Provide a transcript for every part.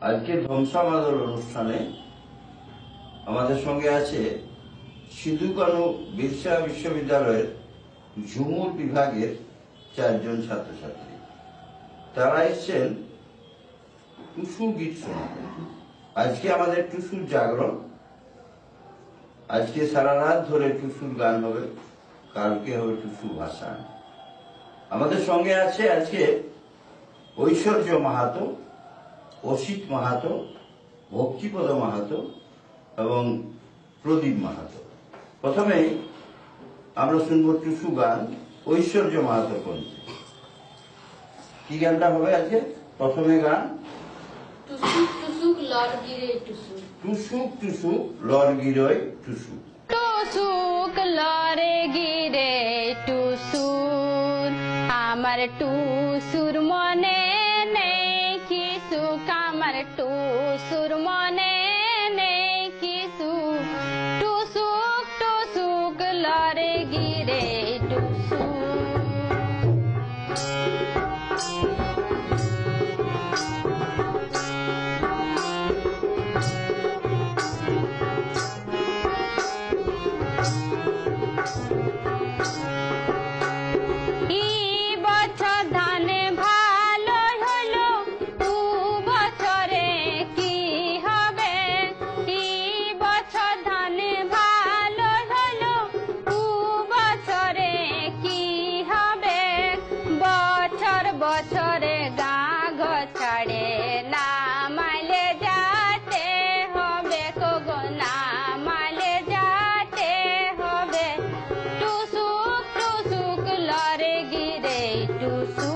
আজকে ধ্বংসামাদল অনুষ্ঠানে আমাদের সঙ্গে আছে সিধু-কানু বিরসা বিশ্ববিদ্যালয়ের ঝুমুর বিভাগের 4 জন ছাত্রছাত্রী। তারা এসেছেন টুসু গীত শোনাতে। আজকে আমাদের টুসুর জাগরণ। আজকে সারা রাত ধরে টুসুর গান হবে, কালকে হবে টুসু ভাসান। আমাদের সঙ্গে আছে আজকে ঐশ্বর্য মাহাতো, অসিত মাহাতো, ভক্তিপদ মাহাতো এবং প্রদীপ মাহাতো। প্রথমেই আমরা শুনবো টুসু গান ঐশ্বর্য মাহাতো কণ্ঠে। কি গানটা হবে আজকে? প্রথমে গান টুসুক টুসুক লর গিরে টুসু। টুসুক টুসুক লর গিরয় টুসু। টুসুক লরে গিরে টুসুর, আমার টুসুর মনে নেই কিছু, আমার টুসুর মনে নেই কিছু। টুসুক টুসুক লরে গিরে টুসু। বছরে গাগ ছাড়ে না মাইলে যাতে হবে, কোগো না মাইলে যাতে হবে। টুসুক টুসুক লরে গিরে টুসু।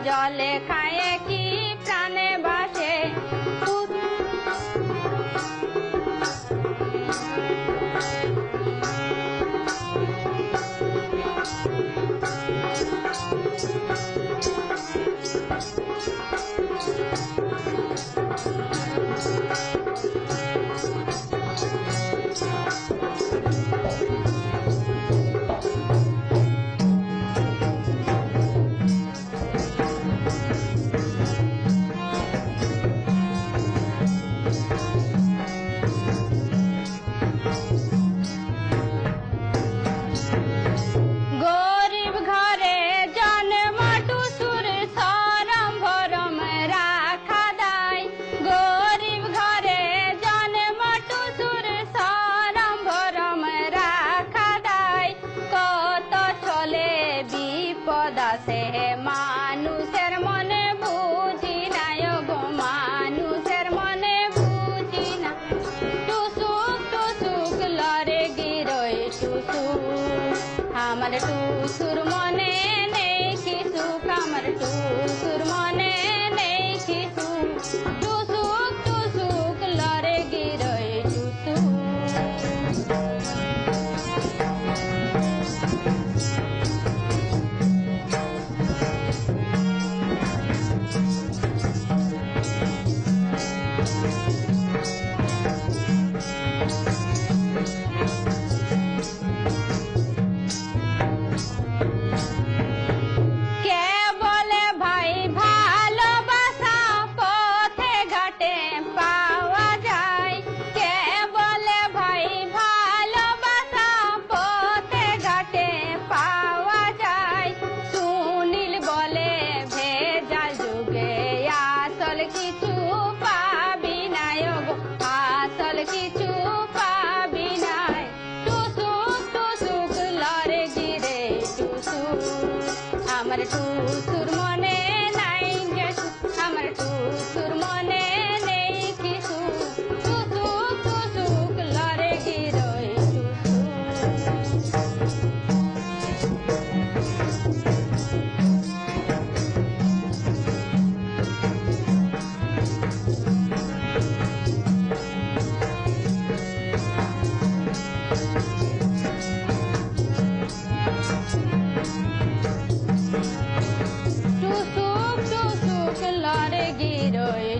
জলে খায় কি প্রাণে বাসে। মানুষের মনে বুঝি না গো, মানুষের মনে বুঝি না। টুসুক টুসুক লরে গিরয় টুসু, আমার টুসুর মনে নেই কিছু, আমার টুসুর মনে নেই কিছু। টুসুক টুসুক লরে গিরয় টুসু। আমার টুসুর মনে নাই যে সুখ, আমার টুসুর মনে নেই কিছু, টুসুক টুসুক লরে গিরোয় টুসুক টুসুক লরে গিরোয়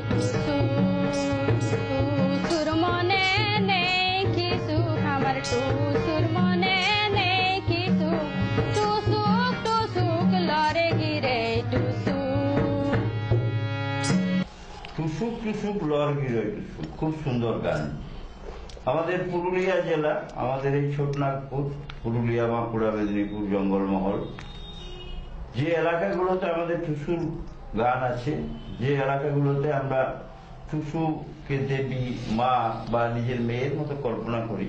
টুসুর মনে নেই কিছু, আমার টুসুর মনে নেই কিছু, টুসুক টুসুক লরে গিরে টুসুক। টুসুক টুসুক লর গিরোয় টুসুক, খুব সুন্দর গান। আমাদের পুরুলিয়া জেলা, আমাদের এই ছোটনাগপুর, পুরুলিয়া, বাঁকুড়া, মেদিনীপুর, জঙ্গলমহল, যে এলাকাগুলোতে আমাদের টুসুর গান আছে, যে এলাকাগুলোতে আমরা টুসুকে দেবী, মা বা নিজের মেয়ের মতো কল্পনা করি,